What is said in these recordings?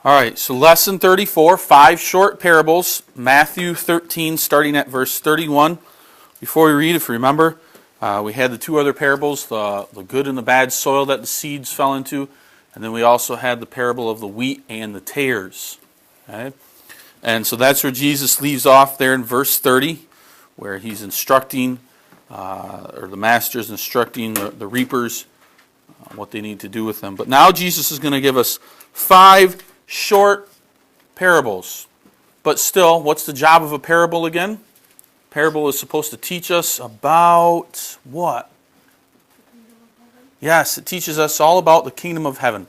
All right, so lesson 34, 5 short parables, Matthew 13, starting at verse 31. Before we read, if you remember, we had the 2 other parables, the good and the bad soil that the seeds fell into, and then we also had the parable of the wheat and the tares. Okay? And so that's where Jesus leaves off there in verse 30, where he's instructing, or the master's instructing the reapers what they need to do with them. But now Jesus is going to give us 5 short parables. But still, what's the job of a parable again? Parable is supposed to teach us about what? Yes, it teaches us all about the kingdom of heaven.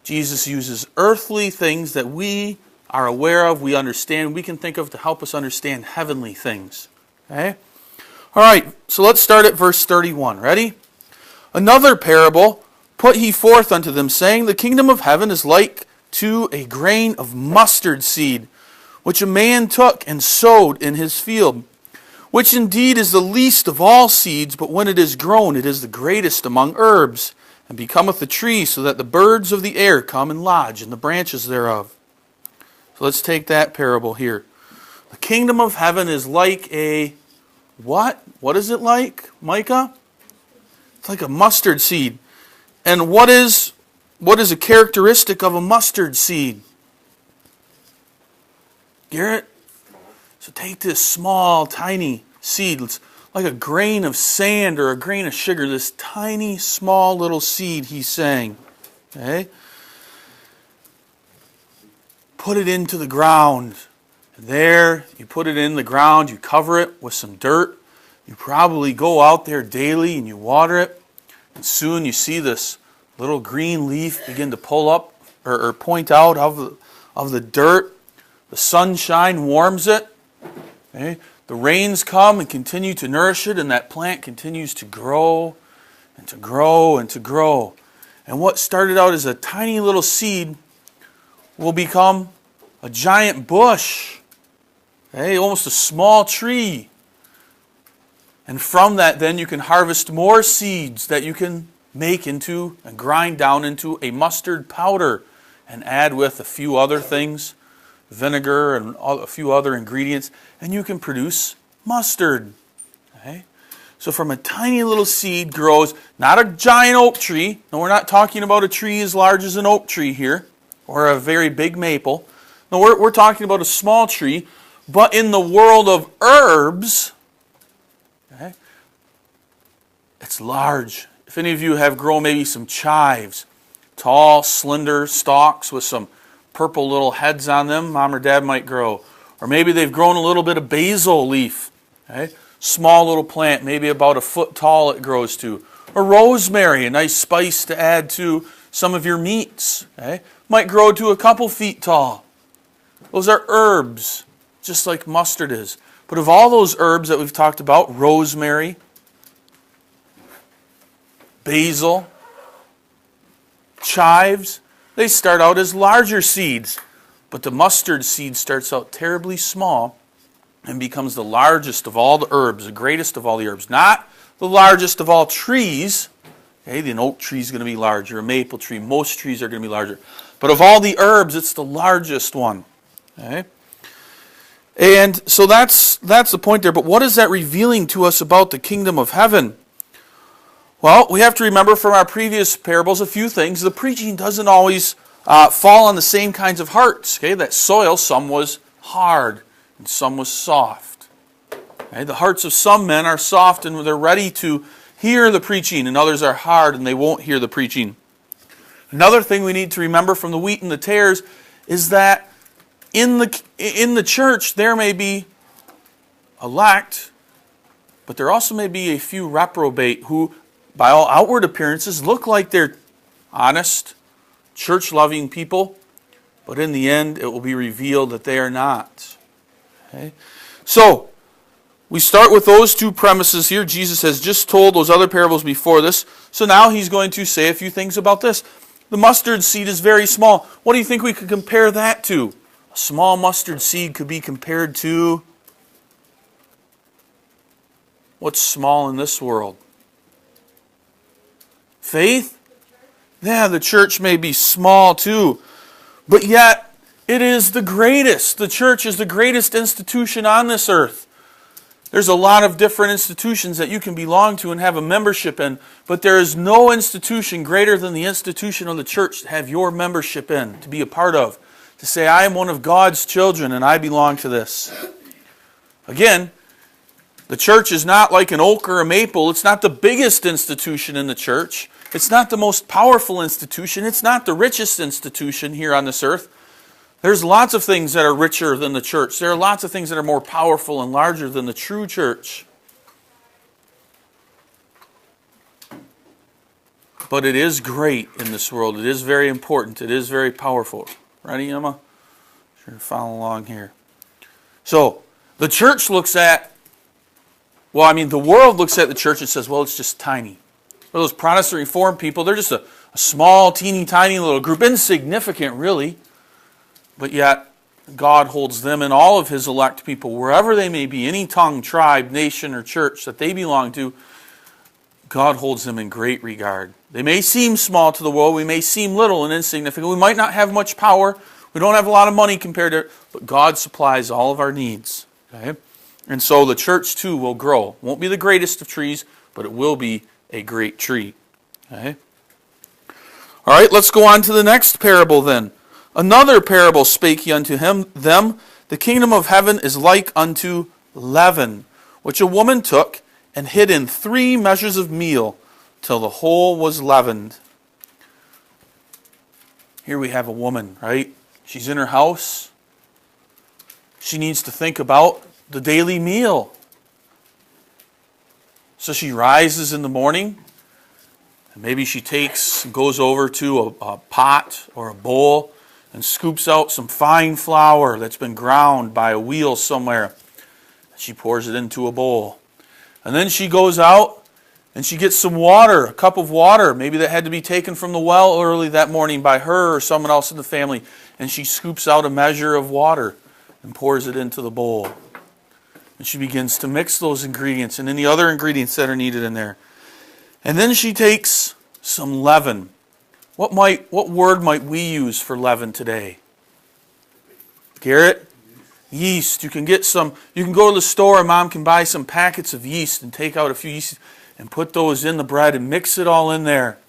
Jesus uses earthly things that we are aware of, we understand, we can think of to help us understand heavenly things. Okay? All right, so let's start at verse 31. Ready? Another parable put he forth unto them, saying, The kingdom of heaven is like to a grain of mustard seed, which a man took and sowed in his field, which indeed is the least of all seeds, but when it is grown, it is the greatest among herbs, and becometh a tree, so that the birds of the air come and lodge in the branches thereof. So let's take that parable here. The kingdom of heaven is like a what? What is it like, Micah? It's like a mustard seed. And what is a characteristic of a mustard seed? Garrett? So take this small, tiny seed. It's like a grain of sand or a grain of sugar. This tiny, small little seed, he's saying. Okay? Put it into the ground. And there, you put it in the ground, you cover it with some dirt. You probably go out there daily and you water it. And soon you see this little green leaf begin to pull up or point out of the dirt. The sunshine warms it. Okay? The rains come and continue to nourish it, and that plant continues to grow and to grow and to grow. And what started out as a tiny little seed will become a giant bush. Okay? Almost a small tree. And from that then you can harvest more seeds that you can make into and grind down into a mustard powder and add with a few other things, vinegar and a few other ingredients, and you can produce mustard. Okay? So from a tiny little seed grows not a giant oak tree. No, we're not talking about a tree as large as an oak tree here or a very big maple. No, we're talking about a small tree, but in the world of herbs, okay, it's large. If any of you have grown maybe some chives, tall, slender stalks with some purple little heads on them, mom or dad might grow. Or maybe they've grown a little bit of basil leaf. Okay? Small little plant, maybe about a foot tall it grows to. Or rosemary, a nice spice to add to some of your meats. Okay? Might grow to a couple feet tall. Those are herbs, just like mustard is. But of all those herbs that we've talked about, rosemary, basil, chives, they start out as larger seeds. But the mustard seed starts out terribly small and becomes the largest of all the herbs, the greatest of all the herbs. Not the largest of all trees. Okay, an oak tree is going to be larger, a maple tree, most trees are going to be larger. But of all the herbs, it's the largest one. Okay? And so that's the point there. But what is that revealing to us about the kingdom of heaven? Well, we have to remember from our previous parables a few things. The preaching doesn't always fall on the same kinds of hearts. Okay? That soil, some was hard and some was soft. Okay? The hearts of some men are soft and they're ready to hear the preaching, and others are hard and they won't hear the preaching. Another thing we need to remember from the wheat and the tares is that in the church there may be elect, but there also may be a few reprobate who, by all outward appearances, look like they're honest, church-loving people, but in the end it will be revealed that they are not. Okay? So, we start with those 2 premises here. Jesus has just told those other parables before this, so now he's going to say a few things about this. The mustard seed is very small. What do you think we could compare that to? A small mustard seed could be compared to what's small in this world? Faith? Yeah, the church may be small too. But yet, it is the greatest. The church is the greatest institution on this earth. There's a lot of different institutions that you can belong to and have a membership in, but there is no institution greater than the institution of the church to have your membership in, to be a part of, to say, I am one of God's children and I belong to this. Again, the church is not like an oak or a maple. It's not the biggest institution in the church. It's not the most powerful institution. It's not the richest institution here on this earth. There's lots of things that are richer than the church. There are lots of things that are more powerful and larger than the true church. But it is great in this world. It is very important. It is very powerful. Ready, Emma? Sure, follow along here. So, the church looks at, the world looks at the church and says, well, it's just tiny. Well, those Protestant Reformed people, they're just a small, teeny, tiny little group. Insignificant, really. But yet, God holds them and all of His elect people, wherever they may be, any tongue, tribe, nation, or church that they belong to, God holds them in great regard. They may seem small to the world. We may seem little and insignificant. We might not have much power. We don't have a lot of money compared to it. But God supplies all of our needs. Okay? And so the church too will grow. Won't be the greatest of trees, but it will be a great tree. Okay? All right, let's go on to the next parable then. Another parable spake he unto them, the kingdom of heaven is like unto leaven, which a woman took and hid in 3 measures of meal, till the whole was leavened. Here we have a woman, right? She's in her house. She needs to think about the daily meal. So she rises in the morning, and maybe she goes over to a pot or a bowl, and scoops out some fine flour that's been ground by a wheel somewhere. She pours it into a bowl. And then she goes out and she gets some water, a cup of water, maybe that had to be taken from the well early that morning by her or someone else in the family. And she scoops out a measure of water and pours it into the bowl. And she begins to mix those ingredients and any other ingredients that are needed in there. And then she takes some leaven. What word might we use for leaven today? Garrett? Yeast. You can go to the store and Mom can buy some packets of yeast and take out a few yeast and put those in the bread and mix it all in there.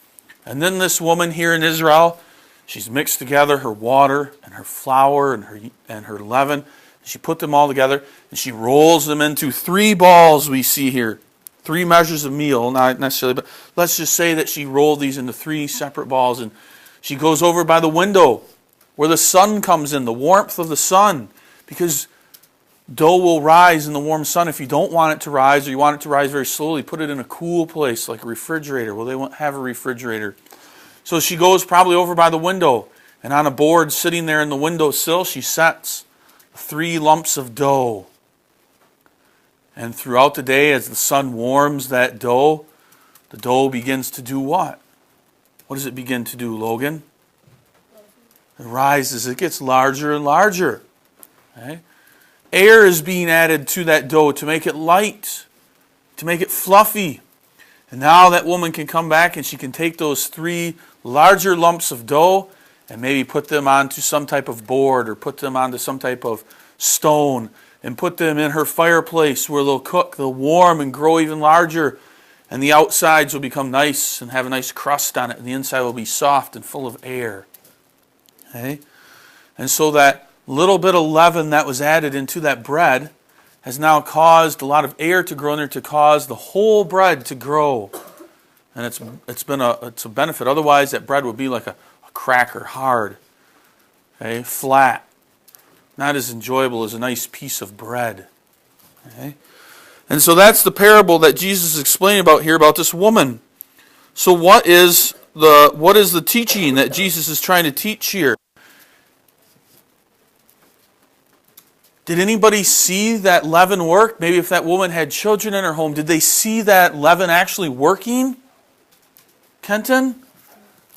And then this woman here in Israel, she's mixed together her water and her flour and her leaven. She put them all together and she rolls them into 3 balls we see here. 3 measures of meal, not necessarily, but let's just say that she rolled these into 3 separate balls, and she goes over by the window where the sun comes in, the warmth of the sun, because dough will rise in the warm sun. If you don't want it to rise, or you want it to rise very slowly, put it in a cool place like a refrigerator. Well, they won't have a refrigerator. So she goes probably over by the window, and on a board sitting there in the windowsill, she sets 3 lumps of dough. And throughout the day, as the sun warms that dough, the dough begins to do what? What does it begin to do, Logan? It rises. It gets larger and larger. Okay? Air is being added to that dough to make it light, to make it fluffy. And now that woman can come back and she can take those 3 larger lumps of dough and maybe put them onto some type of board or put them onto some type of stone and put them in her fireplace where they'll cook, they'll warm and grow even larger, and the outsides will become nice and have a nice crust on it, and the inside will be soft and full of air. Okay? And so that little bit of leaven that was added into that bread has now caused a lot of air to grow in there to cause the whole bread to grow. And it's a benefit. Otherwise, that bread would be like a cracker, hard, okay, flat. Not as enjoyable as a nice piece of bread. Okay? And so that's the parable that Jesus is explaining about here about this woman. So what is the teaching that Jesus is trying to teach here? Did anybody see that leaven work? Maybe if that woman had children in her home, did they see that leaven actually working? Kenton?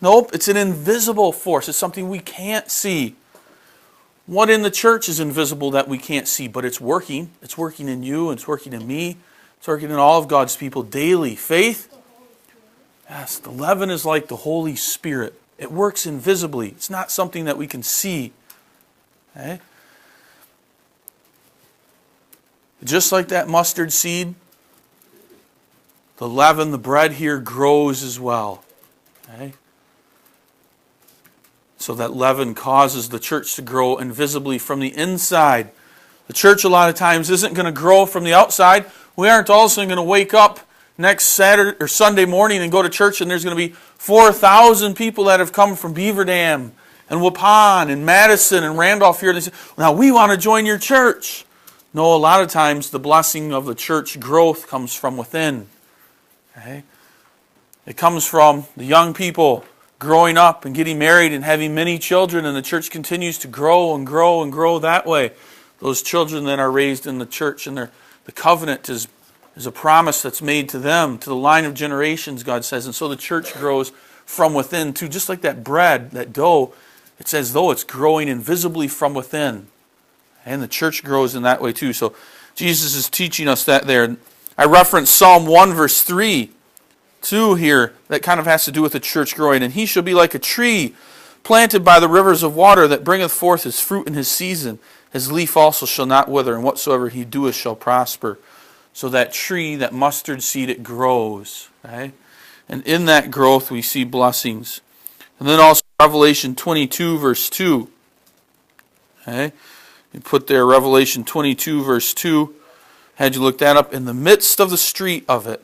Nope, it's an invisible force. It's something we can't see. What in the church is invisible that we can't see, but it's working. It's working in you, it's working in me. It's working in all of God's people daily. Faith? Yes, the leaven is like the Holy Spirit. It works invisibly. It's not something that we can see. Okay? Just like that mustard seed, the leaven, the bread here grows as well. Okay? So that leaven causes the church to grow invisibly from the inside. The church a lot of times isn't going to grow from the outside. We aren't also going to wake up next Saturday or Sunday morning and go to church and there's going to be 4,000 people that have come from Beaver Dam and Waupun and Madison and Randolph here. And they say, now we want to join your church. No, a lot of times the blessing of the church growth comes from within. Okay? It comes from the young people growing up and getting married and having many children, and the church continues to grow and grow and grow that way. Those children that are raised in the church, and the covenant is a promise that's made to them, to the line of generations, God says. And so the church grows from within too. Just like that bread, that dough, it's as though it's growing invisibly from within. And the church grows in that way too. So Jesus is teaching us that there. I referenced Psalm 1 verse 3 too here. That kind of has to do with the church growing. And he shall be like a tree planted by the rivers of water that bringeth forth his fruit in his season. His leaf also shall not wither, and whatsoever he doeth shall prosper. So that tree, that mustard seed, it grows. Okay? And in that growth we see blessings. And then also Revelation 22 verse 2. Okay? You put there Revelation 22 verse 2. Had you look that up, in the midst of the street of it,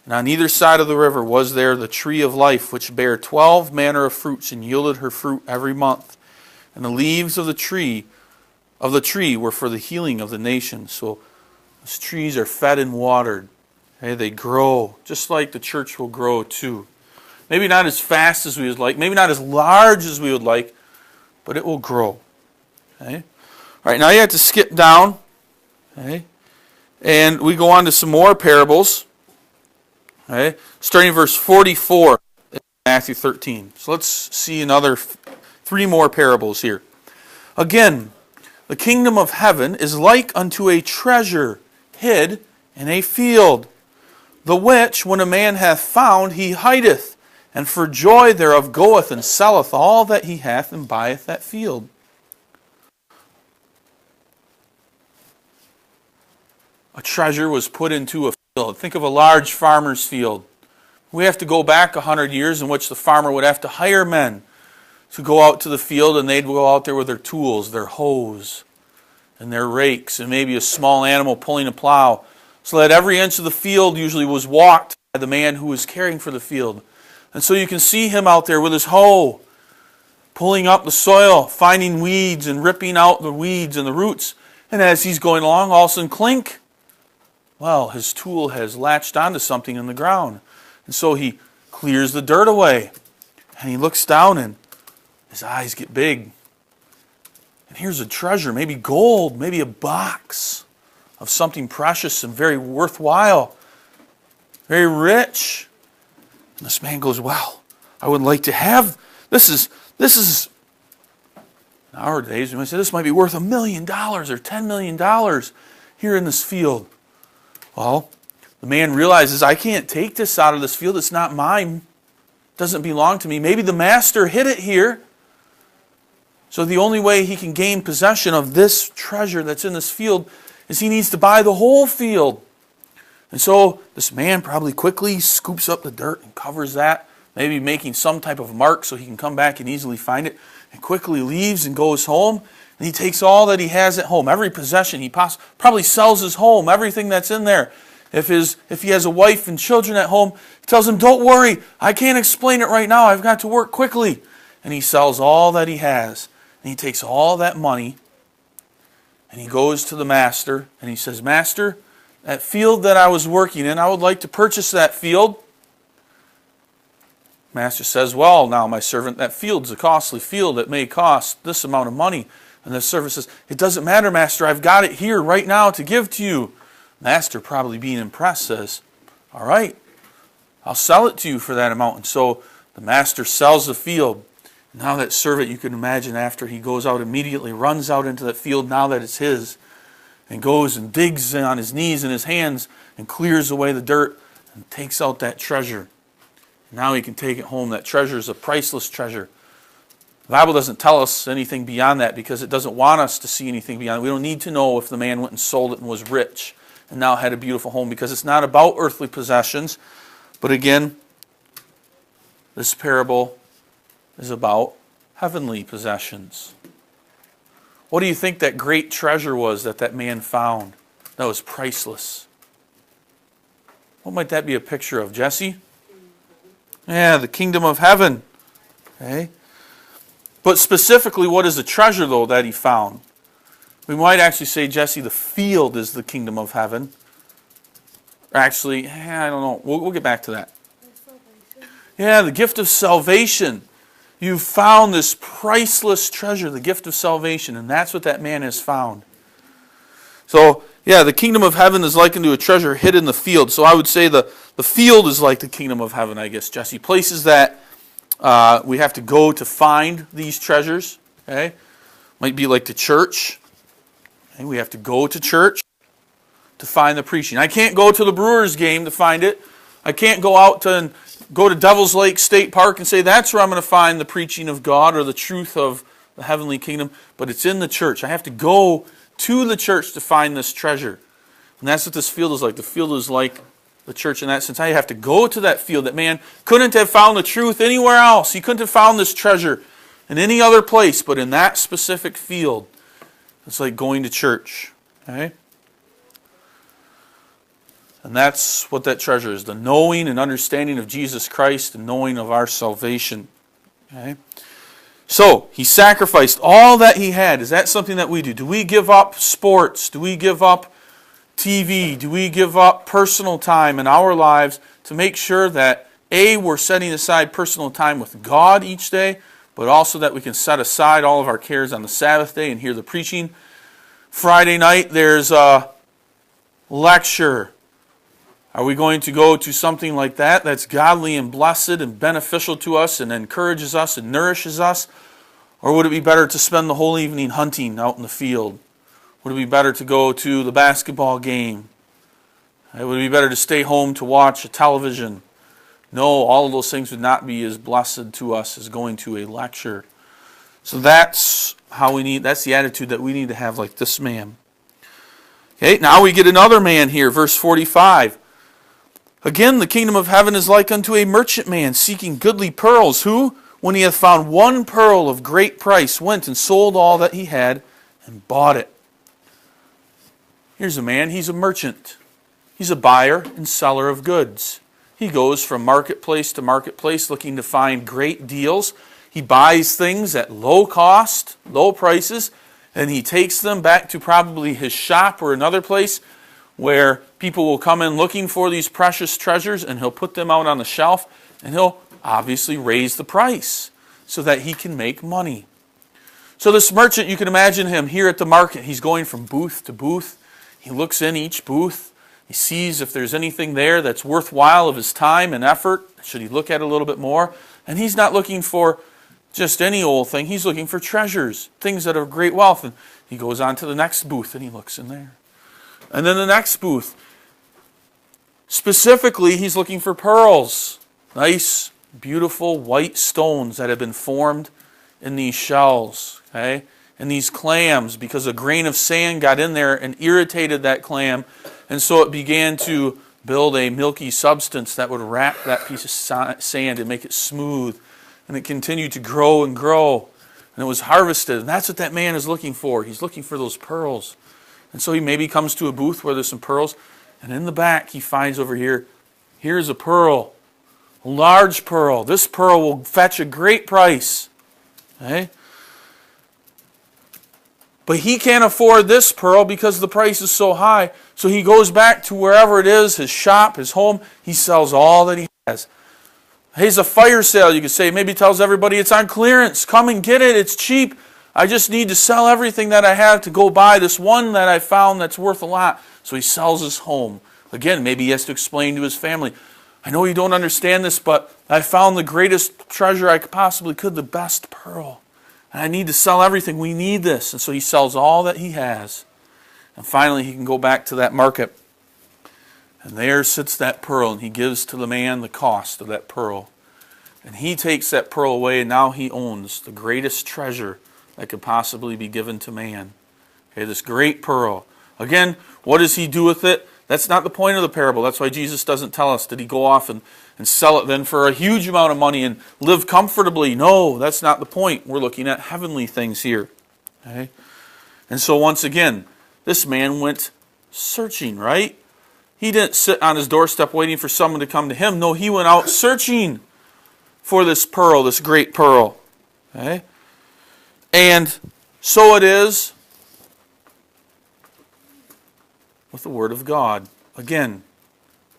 and on either side of the river was there the tree of life, which bare 12 manner of fruits, and yielded her fruit every month. And the leaves of the tree were for the healing of the nations. So those trees are fed and watered. Okay, they grow, just like the church will grow too. Maybe not as fast as we would like, maybe not as large as we would like, but it will grow. Okay? All right, now you have to skip down. Okay? And we go on to some more parables. Okay? Starting in verse 44 in Matthew 13. So let's see another 3 more parables here. Again, the kingdom of heaven is like unto a treasure hid in a field, the which, when a man hath found, he hideth, and for joy thereof goeth and selleth all that he hath, and buyeth that field. A treasure was put into a field. Think of a large farmer's field. We have to go back 100 years in which the farmer would have to hire men to go out to the field, and they'd go out there with their tools, their hoes, and their rakes, and maybe a small animal pulling a plow, so that every inch of the field usually was walked by the man who was caring for the field. And so you can see him out there with his hoe, pulling up the soil, finding weeds and ripping out the weeds and the roots. And as he's going along, all of a sudden, clink, well, his tool has latched onto something in the ground. And so he clears the dirt away, and he looks down, and his eyes get big. And here's a treasure, maybe gold, maybe a box of something precious and very worthwhile, very rich. And this man goes, wow, I would like to have, this is nowadays, we might say this might be worth $1 million or $10 million here in this field. Well, the man realizes, I can't take this out of this field. It's not mine. It doesn't belong to me. Maybe the master hid it here. So the only way he can gain possession of this treasure that's in this field is he needs to buy the whole field. And so this man probably quickly scoops up the dirt and covers that, maybe making some type of mark so he can come back and easily find it, and quickly leaves and goes home. And he takes all that he has at home, every possession he probably sells his home, everything that's in there. If he has a wife and children at home, he tells them, don't worry, I can't explain it right now, I've got to work quickly. And he sells all that he has. And he takes all that money and he goes to the master and he says, Master, that field that I was working in, I would like to purchase that field. Master says, well, now my servant, that field's a costly field. It may cost this amount of money. And the servant says, it doesn't matter, Master, I've got it here right now to give to you. Master, probably being impressed, says, all right, I'll sell it to you for that amount. And so the master sells the field. Now that servant, you can imagine, after he goes out, immediately runs out into that field now that it's his, and goes and digs on his knees and his hands and clears away the dirt and takes out that treasure. Now he can take it home. That treasure is a priceless treasure. The Bible doesn't tell us anything beyond that because it doesn't want us to see anything beyond it. We don't need to know if the man went and sold it and was rich and now had a beautiful home, because it's not about earthly possessions. But again, this parable is about heavenly possessions. What do you think that great treasure was that man found that was priceless? What might that be a picture of, Jesse? Yeah, the kingdom of heaven. Okay. But specifically, what is the treasure, though, that he found? We might actually say, Jesse, the field is the kingdom of heaven. Actually, I don't know. We'll get back to that. Yeah, the gift of salvation. You found this priceless treasure, the gift of salvation, and that's what that man has found. So, yeah, the kingdom of heaven is likened to a treasure hid in the field. So I would say the field is like the kingdom of heaven, I guess, Jesse. Places that we have to go to find these treasures. Okay, might be like the church. Okay? We have to go to church to find the preaching. I can't go to the Brewers game to find it. I can't go to Devil's Lake State Park and say that's where I'm going to find the preaching of God or the truth of the heavenly kingdom. But it's in the church. I have to go to the church to find this treasure. And that's what this field is like. The field is like the church in that sense. I have to go to that field. That man couldn't have found the truth anywhere else. He couldn't have found this treasure in any other place but in that specific field. It's like going to church. Okay? And that's what that treasure is. The knowing and understanding of Jesus Christ and knowing of our salvation. Okay? So, he sacrificed all that he had. Is that something that we do? Do we give up sports? Do we give up TV? Do we give up personal time in our lives to make sure that, A, we're setting aside personal time with God each day, but also that we can set aside all of our cares on the Sabbath day and hear the preaching? Friday night, there's a lecture. Are we going to go to something like that that's godly and blessed and beneficial to us and encourages us and nourishes us? Or would it be better to spend the whole evening hunting out in the field? Would it be better to go to the basketball game? Would it be better to stay home to watch a television? No, all of those things would not be as blessed to us as going to a lecture. So that's the attitude that we need to have like this man. Okay, now we get another man here, verse 45. Again, the kingdom of heaven is like unto a merchant man seeking goodly pearls, who, when he hath found one pearl of great price, went and sold all that he had and bought it. Here's a man, he's a merchant. He's a buyer and seller of goods. He goes from marketplace to marketplace looking to find great deals. He buys things at low cost, low prices, and he takes them back to probably his shop or another place where people will come in looking for these precious treasures, and he'll put them out on the shelf, and he'll obviously raise the price so that he can make money. So this merchant, you can imagine him here at the market. He's going from booth to booth. He looks in each booth. He sees if there's anything there that's worthwhile of his time and effort. Should he look at it a little bit more? And he's not looking for just any old thing. He's looking for treasures, things that are of great wealth. And he goes on to the next booth and he looks in there. And then the next booth. Specifically, he's looking for pearls. Nice, beautiful white stones that have been formed in these shells. Okay? And these clams, because a grain of sand got in there and irritated that clam, and so it began to build a milky substance that would wrap that piece of sand and make it smooth. And it continued to grow and grow. And it was harvested. And that's what that man is looking for. He's looking for those pearls. And so he maybe comes to a booth where there's some pearls. And in the back he finds over here, here's a pearl. A large pearl. This pearl will fetch a great price. Okay? But he can't afford this pearl because the price is so high. So he goes back to wherever it is, his shop, his home. He sells all that he has. Here's a fire sale, you could say. Maybe tells everybody it's on clearance. Come and get it. It's cheap. I just need to sell everything that I have to go buy this one that I found that's worth a lot. So he sells his home. Again, maybe he has to explain to his family, I know you don't understand this, but I found the greatest treasure I possibly could, the best pearl. And I need to sell everything. We need this. And so he sells all that he has. And finally he can go back to that market. And there sits that pearl, and he gives to the man the cost of that pearl. And he takes that pearl away, and now he owns the greatest treasure that could possibly be given to man. Okay, this great pearl. Again, what does he do with it? That's not the point of the parable. That's why Jesus doesn't tell us, did he go off and sell it then for a huge amount of money and live comfortably? No, that's not the point. We're looking at heavenly things here. Okay? And so once again, this man went searching, right? He didn't sit on his doorstep waiting for someone to come to him. No, he went out searching for this pearl, this great pearl. Okay? And so it is with the Word of God. Again,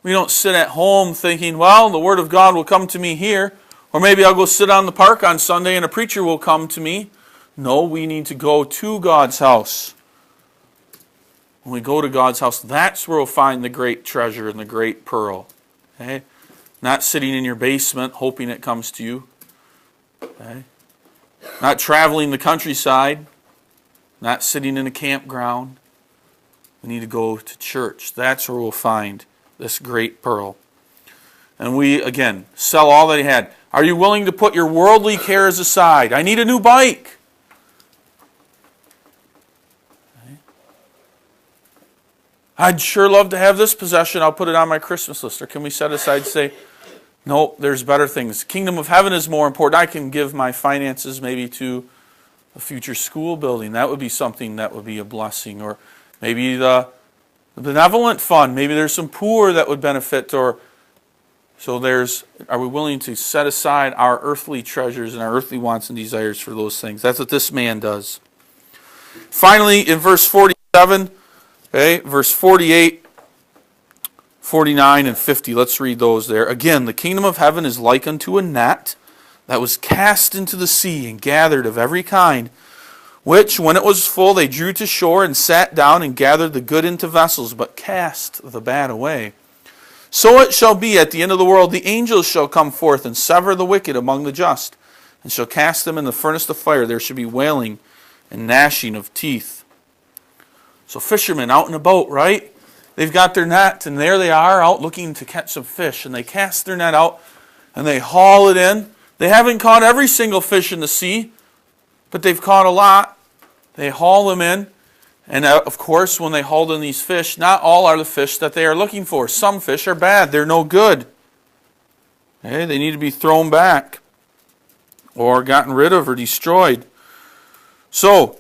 we don't sit at home thinking, well, the Word of God will come to me here, or maybe I'll go sit on the park on Sunday and a preacher will come to me. No, we need to go to God's house. When we go to God's house, that's where we'll find the great treasure and the great pearl. Okay? Not sitting in your basement hoping it comes to you. Okay? Not traveling the countryside. Not sitting in a campground. We need to go to church. That's where we'll find this great pearl. And we, again, sell all that he had. Are you willing to put your worldly cares aside? I need a new bike. I'd sure love to have this possession. I'll put it on my Christmas list. Or can we set aside and say, no, there's better things. Kingdom of heaven is more important. I can give my finances maybe to a future school building. That would be something that would be a blessing. Or maybe the benevolent fund. Maybe there's some poor that would benefit. Or so are we willing to set aside our earthly treasures and our earthly wants and desires for those things? That's what this man does. Finally, in verse 47, okay, verse 48, 49, and 50. Let's read those there. Again, the kingdom of heaven is like unto a net that was cast into the sea and gathered of every kind, which, when it was full, they drew to shore and sat down and gathered the good into vessels, but cast the bad away. So it shall be at the end of the world, the angels shall come forth and sever the wicked among the just, and shall cast them in the furnace of fire. There shall be wailing and gnashing of teeth. So fishermen out in a boat, right? They've got their net, and there they are out looking to catch some fish. And they cast their net out, and they haul it in. They haven't caught every single fish in the sea, but they've caught a lot. They haul them in. And of course, when they hauled in these fish, not all are the fish that they are looking for. Some fish are bad. They're no good. Okay? They need to be thrown back or gotten rid of or destroyed. So,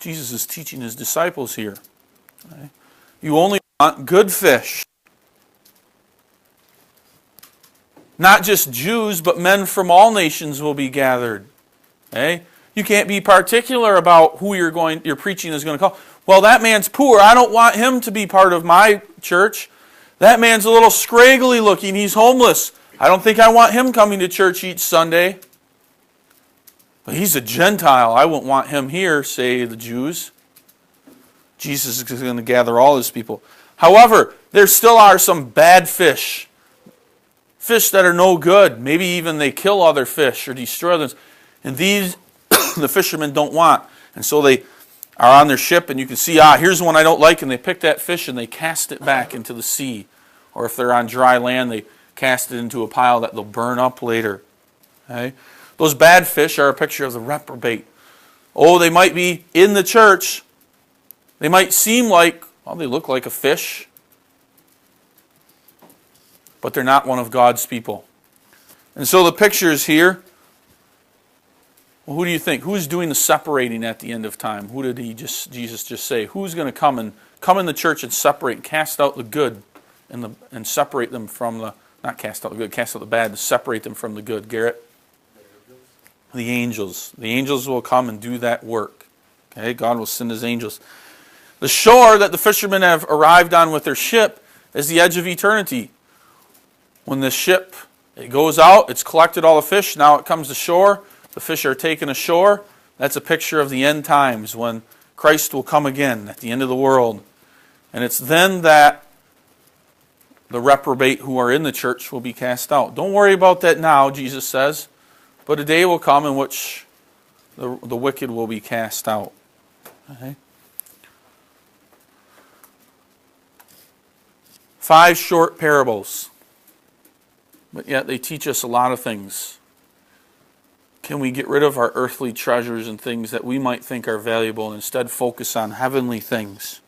Jesus is teaching his disciples here. Okay? You only want good fish. Not just Jews, but men from all nations will be gathered. Okay? You can't be particular about who your preaching is going to call. Well, that man's poor. I don't want him to be part of my church. That man's a little scraggly looking. He's homeless. I don't think I want him coming to church each Sunday. But he's a Gentile. I wouldn't want him here, say the Jews. Jesus is going to gather all his people. However, there still are some bad fish. Fish that are no good. Maybe even they kill other fish or destroy them. And these the fishermen don't want. And so they are on their ship and you can see, here's one I don't like. And they pick that fish and they cast it back into the sea. Or if they're on dry land, they cast it into a pile that they'll burn up later. Okay? Those bad fish are a picture of the reprobate. Oh, they might be in the church. They might seem like, they look like a fish. But they're not one of God's people. And so the pictures here, well, who do you think? Who's doing the separating at the end of time? Who did Jesus just say? Who's going to come in the church and separate and cast out the good and separate them from the, not cast out the good, cast out the bad, to separate them from the good, Garrett? The angels. The angels will come and do that work. Okay, God will send his angels. The shore that the fishermen have arrived on with their ship is the edge of eternity. When the ship it goes out, it's collected all the fish, now it comes to shore, the fish are taken ashore. That's a picture of the end times when Christ will come again at the end of the world. And it's then that the reprobate who are in the church will be cast out. Don't worry about that now, Jesus says. But a day will come in which the wicked will be cast out. Okay? 5 short parables. but yet they teach us a lot of things. Can we get rid of our earthly treasures and things that we might think are valuable and instead focus on heavenly things?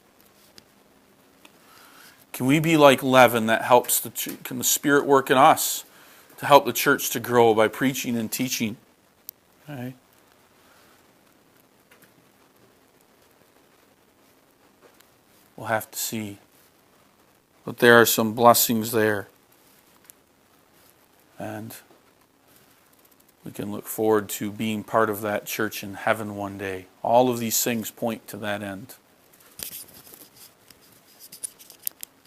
Can we be like leaven that helps can the Spirit work in us to help the church to grow by preaching and teaching? Okay. We'll have to see. But there are some blessings there. And we can look forward to being part of that church in heaven one day. All of these things point to that end.